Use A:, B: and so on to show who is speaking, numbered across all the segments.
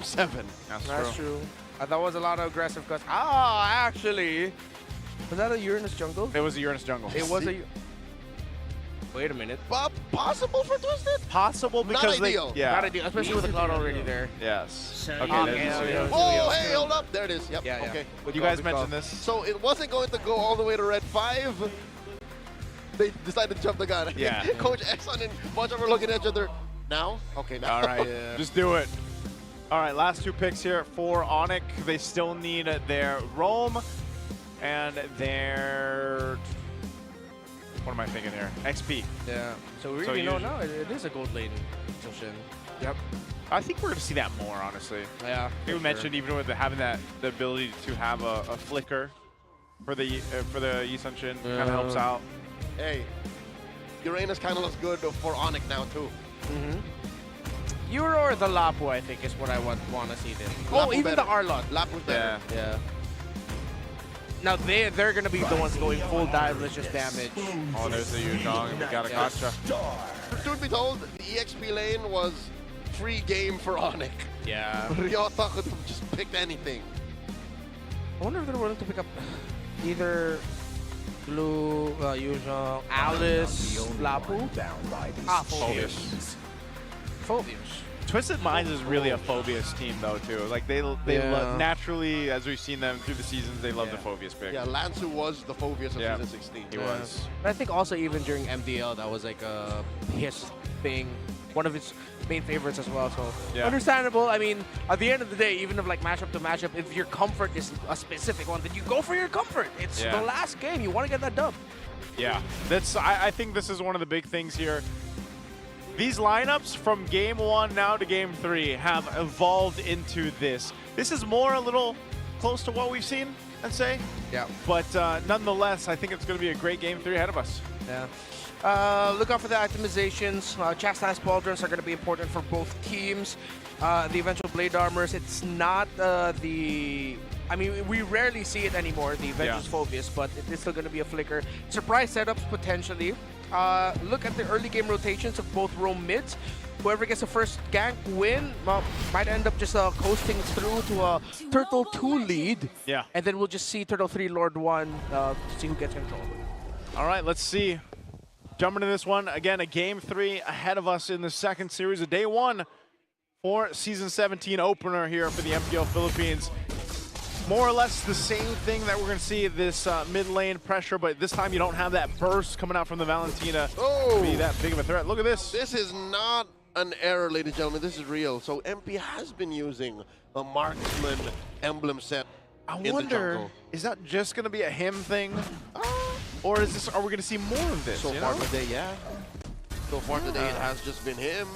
A: Game 7.
B: That's true. That was a lot of aggressive cuts. Ah, actually. Was that a Uranus jungle?
C: It was a Uranus jungle.
B: It was a... Wait a minute.
A: Possible for Twisted?
C: Possible because
A: Not ideal.
C: Yeah.
B: Not ideal, especially with the cloud already there.
C: Yes.
B: Okay,
A: Oh, hey, hold up. There it is. Yep.
B: Yeah, yeah.
A: Okay.
C: You guys mentioned this.
A: So it wasn't going to go all the way to red 5. They decided to jump the gun.
C: Yeah.
A: Coach Exxon and Bunch are looking at each other. Now? Okay, now.
C: All right, just do it. All right, last 2 picks here for Onic. They still need their roam and their... What am I thinking here? XP.
B: Yeah. So we really know now it is a gold lane position. Yep.
C: I think we're going to see that more, honestly.
B: Yeah.
C: You mentioned even with having the ability to have a flicker for the Yi-Sun-Shin kind of helps out.
A: Hey, Uranus kind of looks good for Onic now, too.
B: Euro or the Lapu, I think, is what I want to see this.
A: Lapu
B: even
A: better.
B: the Arlot.
A: Lapu's better.
B: Yeah. Now they're gonna be the ones going full dive, malicious damage.
C: Oh, there's the Yuzhong, and we got a gotcha.
A: Truth be told, the EXP lane was free game for Onic.
B: Yeah.
A: Ryota could have just picked anything.
B: I wonder if they're willing to pick up either Blue, Yuzhong, Alice, Lapu. Ah, Phobius. Phobius.
C: Twisted Minds is really a Phobius team, though, too. Like, they naturally, as we've seen them through the seasons, they love the Phobius pick.
A: Yeah, Lansu was the Phobius of season 16.
C: He was.
B: But I think also even during MPL, that was like his thing, one of his main favorites as well. So understandable. I mean, at the end of the day, even if like matchup to matchup, if your comfort is a specific one, then you go for your comfort. It's the last game. You want to get that dub.
C: Yeah, I think this is one of the big things here. These lineups from game 1 now to game 3 have evolved into this. This is more a little close to what we've seen, I'd say.
B: Yeah.
C: But nonetheless, I think it's going to be a great game 3 ahead of us.
B: Yeah. Look out for the itemizations. Chastise Pauldrons are going to be important for both teams. The eventual Blade Armors, it's not I mean, we rarely see it anymore, the Avengers Phobius, but it is still going to be a flicker. Surprise setups, potentially. Look at the early game rotations of both roam mids. Whoever gets the first gank win might end up just coasting through to a Turtle 2 lead.
C: Yeah.
B: And then we'll just see Turtle 3, Lord 1 to see who gets control.
C: All right, let's see. Jumping into this one, again, a game 3 ahead of us in the second series of day 1 for Season 17 opener here for the MPL Philippines. More or less the same thing that we're going to see this mid lane pressure, but this time you don't have that burst coming out from the Valentina to be that big of a threat. Look at this.
A: This is not an error, ladies and gentlemen. This is real. So MP has been using a marksman emblem set in the jungle.
C: Is that just going to be a him thing? Or is this? Are we going to see more of this?
A: So far today, yeah. So far today, it has just been him.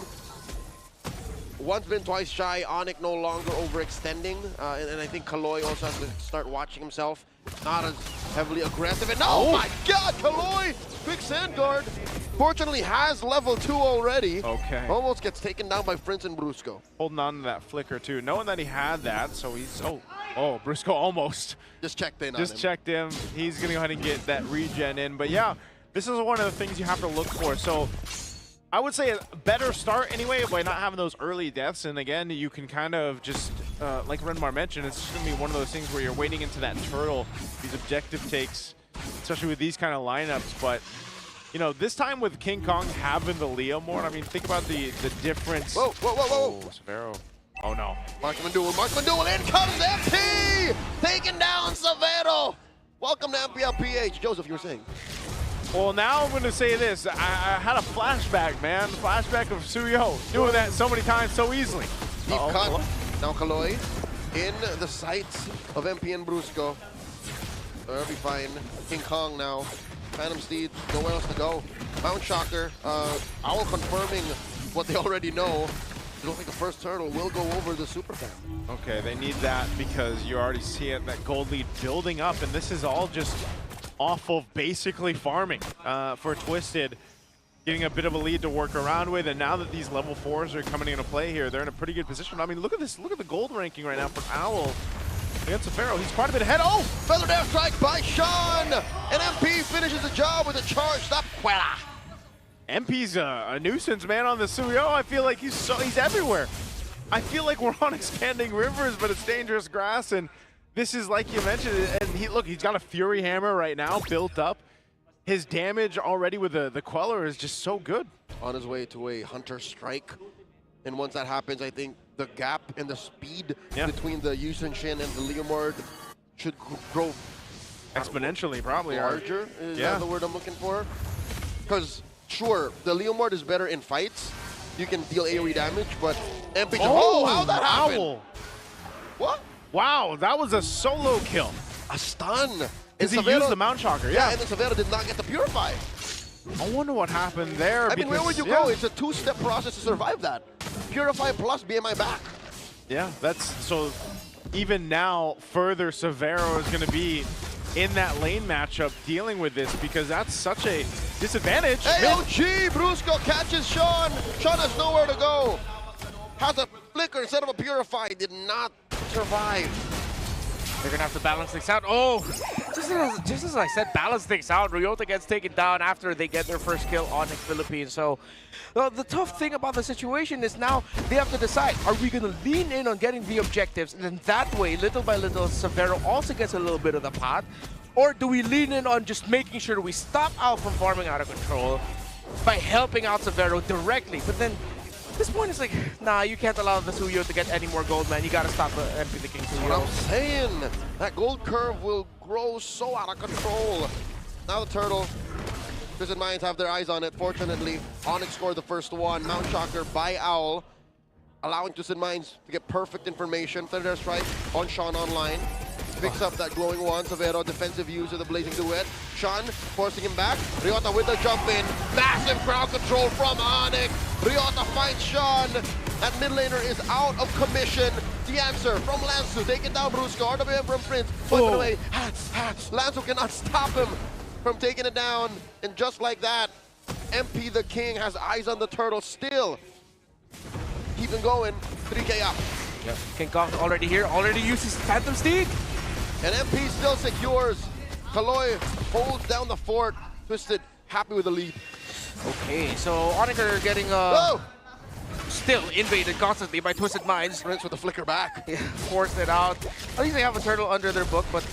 A: Once been, twice shy. Onic no longer overextending, and I think Kaloy also has to start watching himself. Not as heavily aggressive. And oh my God, Kaloy! Quick sand guard. Fortunately, has level 2 already.
C: Okay.
A: Almost gets taken down by Prince and Brusco.
C: Holding on to that flicker too, knowing that he had that, so he's oh, Brusco almost.
A: Just checked in on him.
C: Just checked him. He's gonna go ahead and get that regen in, but yeah, this is one of the things you have to look for. So I would say a better start anyway by not having those early deaths, and again, you can kind of just, like Renmar mentioned, it's just going to be one of those things where you're waiting into that turtle, these objective takes, especially with these kind of lineups, but, you know, this time with King Kong having the Leo more, I mean, think about the difference.
A: Whoa, whoa, whoa, whoa.
C: Oh, Severo. Oh, no.
A: Marksman duel, in comes MP! Taking down Severo! Welcome to MPL PH. Joseph, you were saying?
C: Well, now I'm going to say this. I had a flashback, man. Flashback of Suyo doing that so many times so easily.
A: Deep cut. Now Kaloy in the sights of MP and Brusco. That'll be fine. King Kong now. Phantom Steed, nowhere else to go. Mount Shocker. Owl confirming what they already know. I don't think the first turtle will go over the Super Fan.
C: Okay, they need that because you already see it, that gold lead building up, and this is all just off of basically farming for Twisted, getting a bit of a lead to work around with, and now that these level 4s are coming into play here, they're in a pretty good position. I mean, look at this, look at the gold ranking right now for Owl against Pharaoh. He's quite a bit ahead. Oh!
A: Feathered airstrike by Sean! And MP finishes the job with a charged up Quella.
C: MP's a nuisance, man, on the Suyo. I feel like he's everywhere. I feel like we're on expanding rivers, but it's dangerous grass, and this is like you mentioned. And he's got a Fury Hammer right now built up. His damage already with the Queller is just so good.
A: On his way to a Hunter Strike. And once that happens, I think the gap and the speed between the Yusun Shin and the Leomord should grow
C: Exponentially, probably.
A: Larger is that the word I'm looking for? Because, sure, the Leomord is better in fights. You can deal AoE damage, but MP... Oh, how'd that happen?
C: Owl.
A: What?
C: Wow, that was a solo kill.
A: A stun.
C: Because he used the Mount Shocker,
A: Yeah, and then Severo did not get the Purify.
C: I wonder what happened there.
A: I mean, where would you go? It's a two-step process to survive that. Purify plus BMI back.
C: Yeah, that's... So even now, further Severo is going to be in that lane matchup dealing with this because that's such a disadvantage.
A: AOG! Brusco catches Sean. Sean has nowhere to go. Has a flicker instead of a Purify. Did not survive.
B: They're going to have to balance things out. Oh, just as I said, balance things out. Ryota gets taken down after they get their first kill on the Philippines. So the tough thing about the situation is now they have to decide, are we going to lean in on getting the objectives? And then that way, little by little, Severo also gets a little bit of the pot. Or do we lean in on just making sure we stop Al from farming out of control by helping out Severo directly? But then at this point, it's like, nah, you can't allow the Suyo to get any more gold, man. You gotta stop the MP the King Suyo.
A: What I'm saying, that gold curve will grow so out of control. Now the turtle, Twisted Minds have their eyes on it. Fortunately, Onic scored the first one. Mount Shocker by Owl, allowing Twisted Minds to get perfect information. Third air strike on Sean online. Picks up that glowing one. Severo defensive use of the Blazing Duet. Sean forcing him back. Ryota with the jump in. Massive crowd control from Onic. Ryota finds Sean. That mid laner is out of commission. The answer from Lanzu. Taking down Brusco. RWM from Prince. Sweeping away. Lanzu cannot stop him from taking it down. And just like that, MP the King has eyes on the turtle still. Keeping going. 3K up.
B: Yep. King Kong already here. Already uses Phantom Steed.
A: And MP still secures. Kaloy holds down the fort. Twisted, happy with the lead.
B: Okay, so Onic are getting still invaded constantly by Twisted Minds.
A: Prince with the flicker back.
B: Yeah, forced it out. At least they have a turtle under their book, but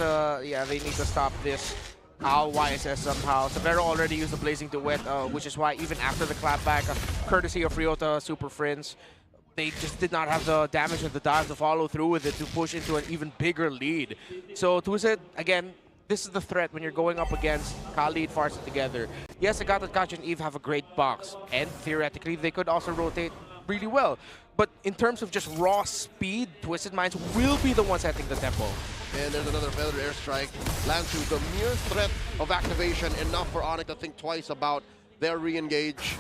B: yeah, they need to stop this. Owl YSS somehow. Severo already used the Blazing Duet, which is why even after the clapback, courtesy of Ryota Super Friends, they just did not have the damage and the dive to follow through with it to push into an even bigger lead. So Twisted, again, this is the threat when you're going up against Khalid, Farsa together. Yes, Agatha, Kachi, and Eve have a great box, and theoretically they could also rotate really well. But in terms of just raw speed, Twisted Minds will be the ones setting the tempo.
A: And there's another feathered airstrike. Lanzu, the mere threat of activation, enough for Onic to think twice about their re-engage.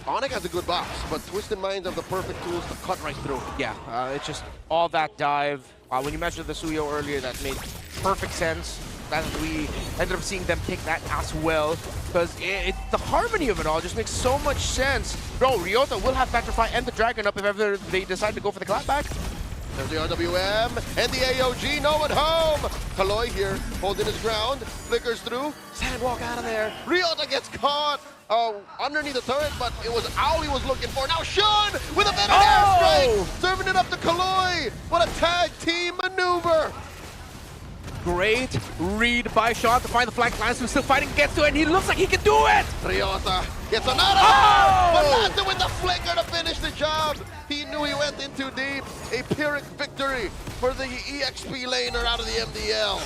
A: Onic has a good box, but Twisted Minds have the perfect tools to cut right through.
B: Yeah, it's just all that dive. When you mentioned the Suyo earlier, that made perfect sense. That we ended up seeing them pick that as well, because the harmony of it all just makes so much sense. Bro, Ryota will have Petrify and the Dragon up if ever they decide to go for the clapback.
A: There's the RWM and the AOG, no one home! Kaloy here, holding his ground, flickers through, Sandwalk out of there. Ryota gets caught underneath the turret, but it was Owl he was looking for. Now Sean with a better airstrike, serving it up to Kaloy. What a tag team maneuver!
B: Great read by Sean to find the flank. Lanzu still fighting, gets to it, and he looks like he can do it!
A: Ryota gets another but Lanzu with the flicker to finish the job. He knew he went in too deep. A Pyrrhic victory for the EXP laner out of the MDL.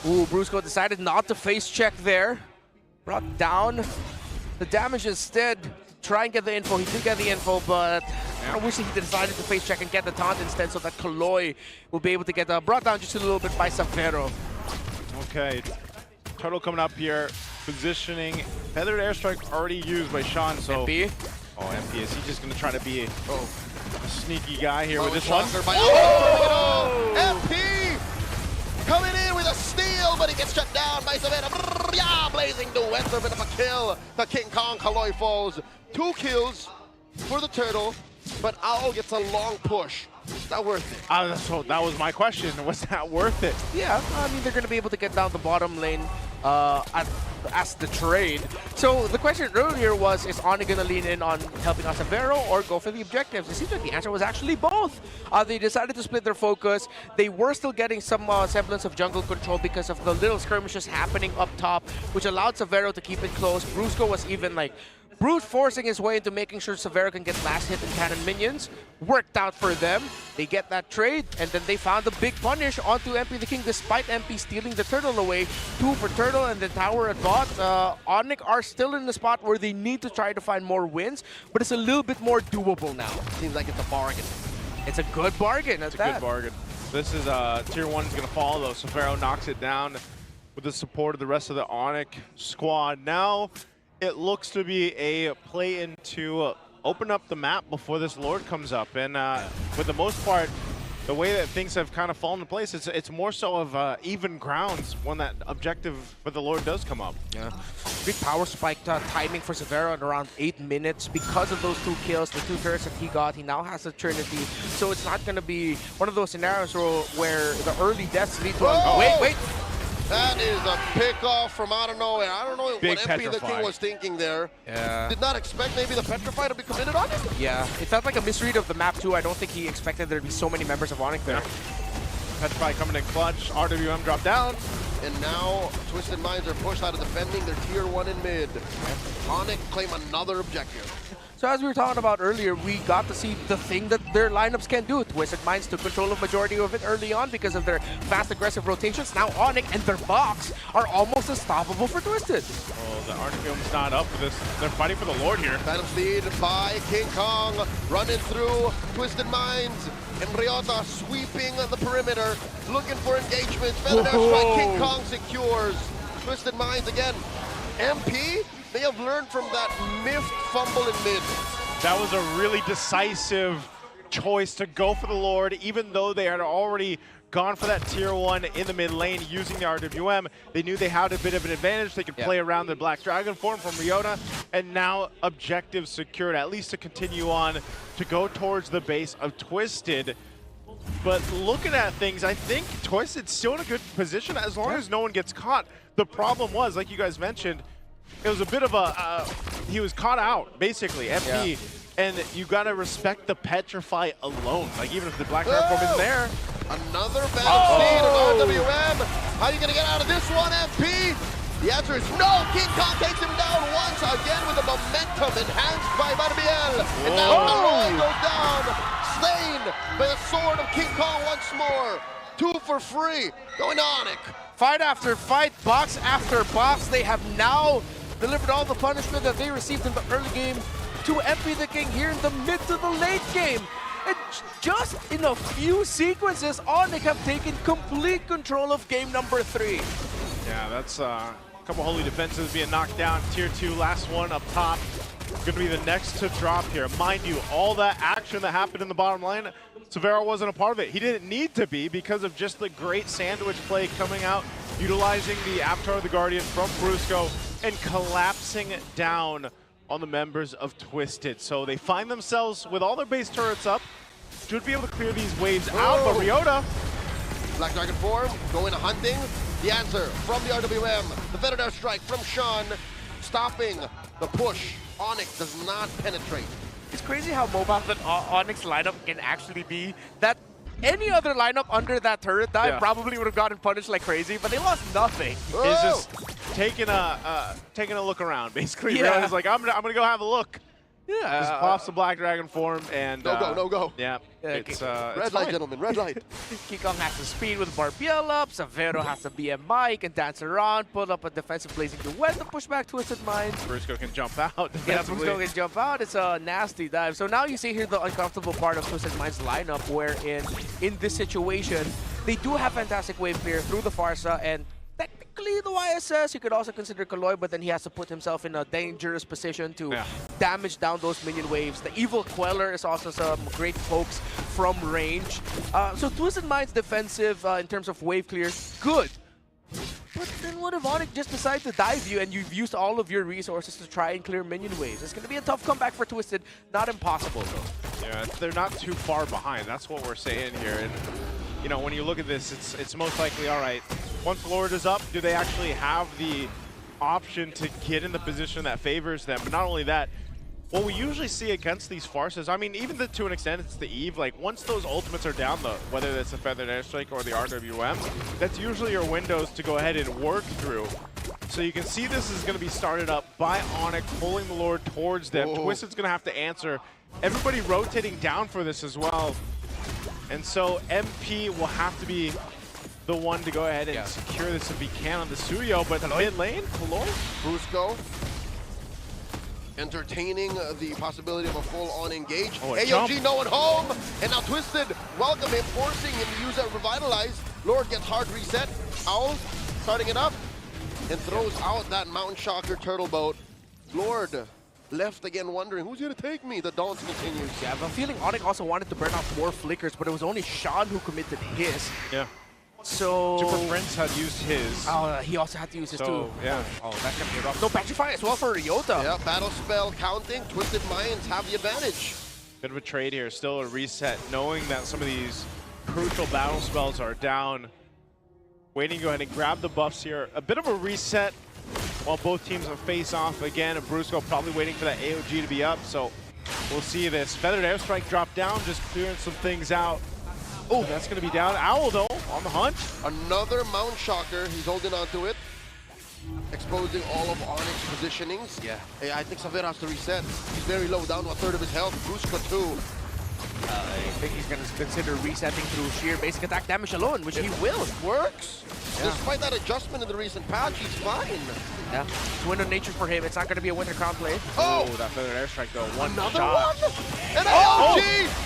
B: Ooh, Brusco decided not to face check there. Brought down the damage instead. Try and get the info. He did get the info, but I wish he decided to face check and get the taunt instead so that Kaloy will be able to get brought down just a little bit by Severo.
C: Okay, turtle coming up here, positioning. Feathered airstrike already used by Sean, so...
B: MP?
C: Oh, MP, is he just going to try to be a sneaky guy here with this one?
A: By MP coming in with a steal, but he gets shut down by Severo. Yeah, Blazing Duet, a bit of a kill. The King Kong Kaloy falls. 2 kills for the turtle, but Owl gets a long push. Is that worth it?
C: So that was my question. Was that worth it?
B: Yeah, I mean, they're going to be able to get down the bottom lane as the trade. So the question earlier was, is Onic going to lean in on helping out Severo or go for the objectives? It seems like the answer was actually both. They decided to split their focus. They were still getting some semblance of jungle control because of the little skirmishes happening up top, which allowed Severo to keep it close. Brusco was even like brute forcing his way into making sure Severo can get last hit and cannon minions. Worked out for them. They get that trade, and then they found a big punish onto MP the King despite MP stealing the turtle away. 2 for turtle and the tower at bot. Onic are still in the spot where they need to try to find more wins, but it's a little bit more doable now.
A: Seems like it's a bargain.
B: It's a good bargain at that.
C: It's a good bargain. This is Tier 1 is going to fall, though. Severo knocks it down with the support of the rest of the Onic squad. Now it looks to be a play into open up the map before this Lord comes up. And for the most part, the way that things have kind of fallen into place, it's more so of even grounds when that objective for the Lord does come up.
B: Yeah. Big power spike timing for Severo at around 8 minutes. Because of those 2 kills, the 2 turrets that he got, he now has a Trinity. So it's not going to be one of those scenarios where the early deaths lead to wait.
A: That is a pick-off from out of nowhere. I don't know
C: Big
A: what MP the King was thinking there.
B: Yeah.
A: Did not expect maybe the Petrify to be committed on him.
B: Yeah, it felt like a misread of the map too. I don't think he expected there to be so many members of Onic there.
C: Petrify coming in clutch. RWM dropped down.
A: And now Twisted Minds are pushed out of defending their Tier 1 in mid. Onic claim another objective.
B: So as we were talking about earlier, we got to see the thing that their lineups can do. Twisted Minds took control of majority of it early on because of their fast, aggressive rotations. Now Onic and their box are almost unstoppable for Twisted.
C: Oh, the RWM's not up for this. They're fighting for the Lord here.
A: Phantom Speed by King Kong, running through Twisted Minds. And Ryota sweeping the perimeter, looking for engagement. Feather Dash Strike, King Kong secures. Twisted Minds again. MP may have learned from that miffed fumble in mid.
C: That was a really decisive choice to go for the Lord, even though they had already gone for that Tier 1 in the mid lane using the RWM. They knew they had a bit of an advantage. They could play around the Black Dragon form from Ryota, and now objective secured, at least to continue on to go towards the base of Twisted. But looking at things, I think Twisted's still in a good position as long as no one gets caught. The problem was, like you guys mentioned, it was a bit of a, he was caught out, basically, MP. And you gotta respect the Petrify alone. Like, even if the Black Dragon form isn't there.
A: Another bad speed of RWM. How are you gonna get out of this one, MP? The answer is no. King Kong takes him down once again with the momentum enhanced by MPL. And now Kaloy goes down, slain by the sword of King Kong once more. 2 for free, going to Onic.
B: Fight after fight, box after box, they have now delivered all the punishment that they received in the early game to MP the King here in the mid to the late game. And just in a few sequences, Onic have taken complete control of game number 3.
C: Yeah, that's a couple holy defenses being knocked down. Tier 2, last one up top. Going to be the next to drop here. Mind you, all that action that happened in the bottom lane, Severo wasn't a part of it. He didn't need to be because of just the great sandwich play coming out, utilizing the Avatar of the Guardian from Brusco and collapsing down on the members of Twisted. So they find themselves with all their base turrets up, should be able to clear these waves out, but Ryota.
A: Black Dragon form, going hunting. The answer from the RWM. The Feather Dash Strike from Sean, stopping the push. Onic does not penetrate.
B: It's crazy how mobile that Onyx lineup can actually be. That any other lineup under that turret dive probably would have gotten punished like crazy, but they lost nothing.
C: It's just taking a look around, basically.
B: Yeah.
C: It's like, I'm gonna go have a look.
B: Yeah.
C: Just pops the Black Dragon form and
A: No go.
C: Yeah, it's
A: Red light, gentlemen, red light.
B: King Kong has to speed with Barbiel up, Severo has to be a Mike and dance around, pull up a defensive blazing duet to push back Twisted Minds.
C: Brusco can jump out.
B: Yeah, Brusco can jump out. It's a nasty dive. So now you see here the uncomfortable part of Twisted Minds lineup, wherein in this situation, they do have fantastic wave clear through the Farsa, and technically the YSS, you could also consider Kaloy, but then he has to put himself in a dangerous position to damage down those minion waves. The Evil Queller is also some great pokes from range. So Twisted Minds defensive in terms of wave clear, good. But then what if Onic just decides to dive you and you've used all of your resources to try and clear minion waves? It's going to be a tough comeback for Twisted. Not impossible, though.
C: Yeah, they're not too far behind. That's what we're saying here. And, you know, when you look at this, it's most likely, all right, Once Lord is up, do they actually have the option to get in the position that favors them? But not only that, what we usually see against these farces, I mean, even to an extent, it's the Eve. Like, once those ultimates are down, whether it's the Feathered Airstrike or the RWM, that's usually your windows to go ahead and work through. So you can see this is going to be started up by Onic, pulling the Lord towards them.
A: Whoa.
C: Twisted's going to have to answer. Everybody rotating down for this as well. And so MP will have to be the one to go ahead and secure this if he can on the Suyo. But mid lane, Kaloi?
A: Brusco entertaining the possibility of a full-on engage.
C: Oh,
A: AOG no one home, and now Twisted welcome him, forcing him to use that Revitalize. Lord gets hard reset. Owl starting it up and throws out that Mountain Shocker Turtle Boat. Lord left again wondering, who's going to take me? The dance continues.
B: Yeah, I have a feeling Onic also wanted to burn off more flickers, but it was only Sean who committed his.
C: Yeah.
B: So...
C: Super Prince had used his.
B: Oh, he also had to use his too.
C: Yeah.
B: Oh, that's gonna be rough. No, Petrify as well for Ryota.
A: Yeah, Battle Spell counting. Twisted Minds have the advantage.
C: Bit of a trade here, still a reset, knowing that some of these crucial battle spells are down. Waiting to go ahead and grab the buffs here. A bit of a reset while both teams are face off again. And Brusco probably waiting for that AOG to be up, so we'll see this. Feathered Airstrike drop down, just clearing some things out. Oh, that's going to be down. Owl, though, on the hunt.
A: Another Mount Shocker. He's holding on to it. Exposing all of Onic's positionings.
B: Yeah.
A: Hey, I think Xavier has to reset. He's very low, down to a third of his health. Brusco too.
B: I think he's going to consider resetting through sheer basic attack damage alone, which he will.
A: Works.
B: Yeah.
A: Despite that adjustment in the recent patch, he's fine.
B: Yeah. It's Wind of Nature for him. It's not going to be a Winter Crown play.
A: Oh!
C: That Feathered Airstrike, though.
A: Another
C: shot.
A: one? And AOG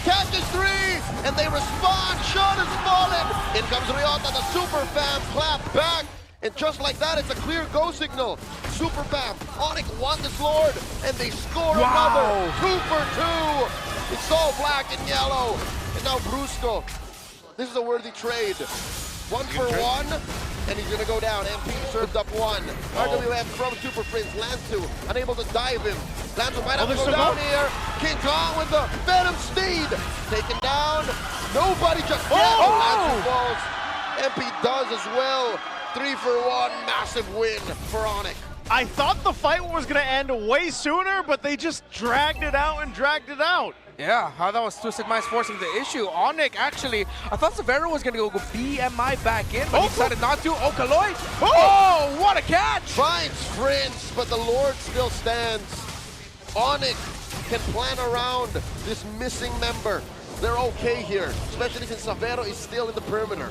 A: catches three! And they respond. Shot is fallen. In comes Ryota, the Super Fam clap back. And just like that, it's a clear go signal. Super Fam, Onic won this Lord, and they score another. 2 for 2. It's all black and yellow. And now Brusco. This is a worthy trade. 1 for 1, and he's gonna go down. MP served up 1. RWM from Super Prince, Lanzu unable to dive him. Lanzu might have to go down here. King Kong with the Venom Steed. Taken down. Nobody just yet. Lanzu falls. MP does as well. 3 for 1, massive win for Onic.
C: I thought the fight was going to end way sooner, but they just dragged it out and dragged it out.
B: Yeah, how that was Twisted Minds forcing the issue. Onic, actually, I thought Severo was going to go BMI back in, but he decided not to. Oh, Kaloi! Oh, what a catch!
A: Finds Prince, but the Lord still stands. Onic can plan around this missing member. They're okay here, especially since Severo is still in the perimeter.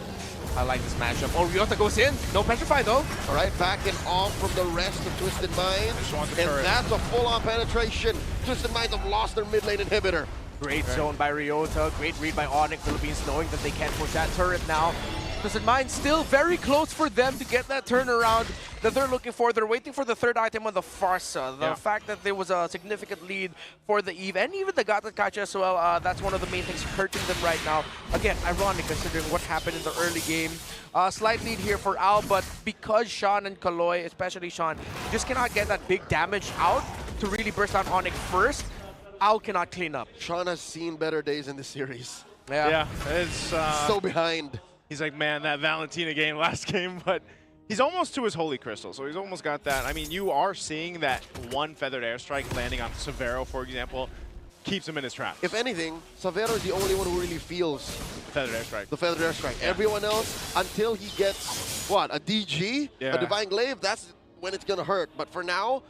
B: I like this matchup. Oh, Ryota goes in. No Petrify, though.
A: All right, backing off from the rest of Twisted Minds.
C: Just want the
A: And
C: turret.
A: that's a full-on penetration. Twisted Minds have lost their mid lane inhibitor.
B: Great zone by Ryota. Great read by Onic Philippines, knowing that they can't push that turret now. Twisted Minds still very close for them to get that turnaround that they're looking for. They're waiting for the third item on the Farsa. The fact that there was a significant lead for the Eve and even the Gata Kacha as well, that's one of the main things hurting them right now. Again, ironic considering what happened in the early game. Slight lead here for Al, but because Sean and Kaloi, especially Sean, just cannot get that big damage out to really burst out Onic first, Al cannot clean up.
A: Sean has seen better days in this series.
C: Yeah, it's
A: So behind.
C: he's like, man, that Valentina game last game, but he's almost to his Holy Crystal, so he's almost got that. I mean, you are seeing that one Feathered Airstrike landing on Severo, for example, keeps him in his trap.
A: If anything, Severo is the only one who really feels
C: Feathered Airstrike.
A: the Feathered Airstrike. Everyone else, until he gets, what, a DG?
C: Yeah.
A: A Divine Glaive, that's when it's going to hurt. But for now,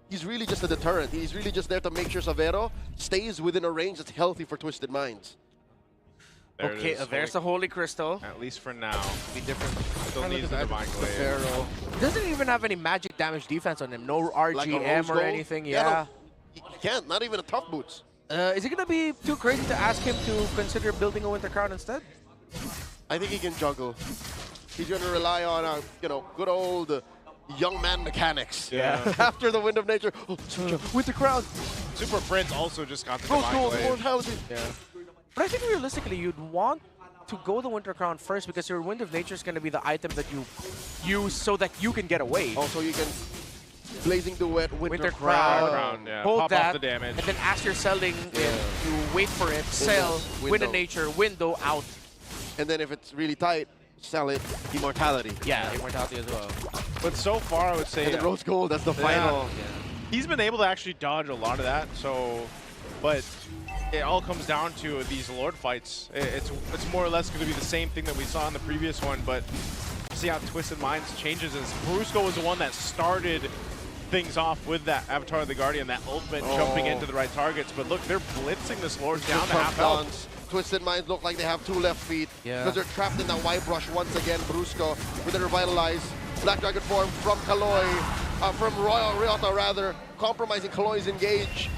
A: he's really just a deterrent. He's really just there to make sure Severo stays within a range that's healthy for Twisted Minds.
C: There it
B: Okay,
C: is,
B: there's the Holy Crystal.
C: At least for now.
B: Be different.
C: Still needs the Divine Glaive.
A: Severo.
B: Doesn't even have any magic damage defense on him. No
A: Like a
B: RGM
A: rose
B: or
A: gold?
B: anything.
A: Yeah,
B: Yeah.
A: no, he can't, not even a tough boots.
B: Is it gonna be too crazy to ask him to consider building a Winter Crown instead?
A: I think he can juggle. He's going to rely on, good old young man mechanics.
C: Yeah.
A: After the Wind of Nature. Oh,
B: Winter Crown.
C: Super Prince also just got the
A: Rose
C: Divine
A: gold,
C: Glaive.
A: immortality.
C: Yeah.
B: But I think realistically, you'd want to go the Winter Crown first because your Wind of Nature is gonna be the item that you use so that you can get away.
A: Also, you can Blazing Duet,
B: Winter
A: Crown.
B: Crown.
C: Yeah.
B: Hold
C: Pop
B: that,
C: off the damage.
B: and then as you're selling it, you wait for it, sell, Wind
A: Window.
B: of Nature, window out.
A: And then if it's really tight, sell it, Immortality.
B: Yeah, Immortality as well.
C: But so far, I would say
A: And then Rose Gold, that's the final.
C: he's been able to actually dodge a lot of that. So, but it all comes down to these Lord fights. It's more or less going to be the same thing that we saw in the previous one, but see how Twisted Minds changes is Brusco was the one that started things off with that Avatar of the Guardian, that ultimate jumping into the right targets. But look, they're blitzing this Lord down to half health.
A: Twisted Minds look like they have 2 left feet because they're trapped in that white brush once again. Brusco with the Revitalize. Black Dragon form from Kaloy, from Ryota rather, compromising Kaloy's engage.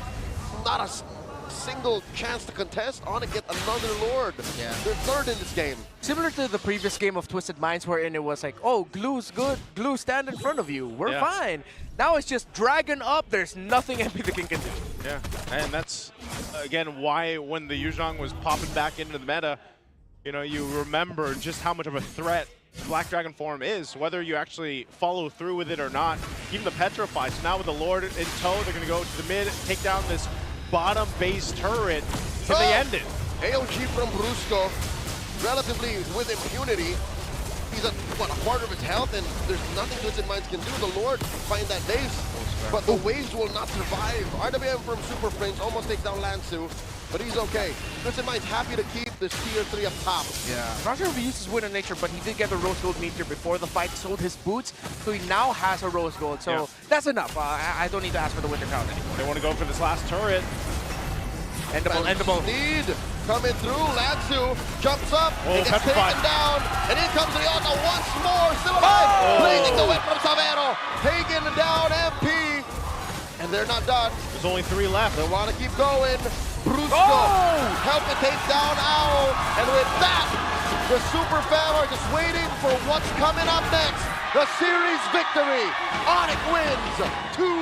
A: Not a single chance to contest. Onic get another Lord.
B: Yeah.
A: They're third in this game.
B: Similar to the previous game of Twisted Minds wherein it was like, oh, Glue's good. Glue, stand in front of you. We're fine. Now it's just Dragon up. There's nothing MP the King can do.
C: Yeah, and that's, again, why when the Yuzhong was popping back into the meta, you know, you remember just how much of a threat Black Dragon form is, whether you actually follow through with it or not. Even the Petrify. So now with the Lord in tow, they're going to go to the mid, take down this bottom base turret. Can they end it?
A: AOG from Brusco, relatively with impunity. He's at, what, a quarter of his health, and there's nothing Twisted Minds can do. The Lord find that base, but the waves will not survive. RWM from Super Prince almost takes down Lansu, but he's okay. Twisted Minds happy to keep this tier 3 up top.
B: Yeah. I'm not sure if he used his Winter Nature, but he did get the Rose Gold meter before the fight, sold his boots, so he now has a Rose Gold. So that's enough. I don't need to ask for the Winter Crown anymore.
C: They want to go for this last turret.
B: Endable.
A: Need coming through. Lansu jumps up and gets
C: Petrified.
A: taken down. And in comes Ryota once more. Still alive. Blazing the whip from Savero. Taken down MP. And they're not done.
C: There's only 3 left.
A: They want to keep going. Brusco help it take down Owl. And with that, the Super Fam are just waiting for what's coming up next. The series victory. Onic wins 2-1.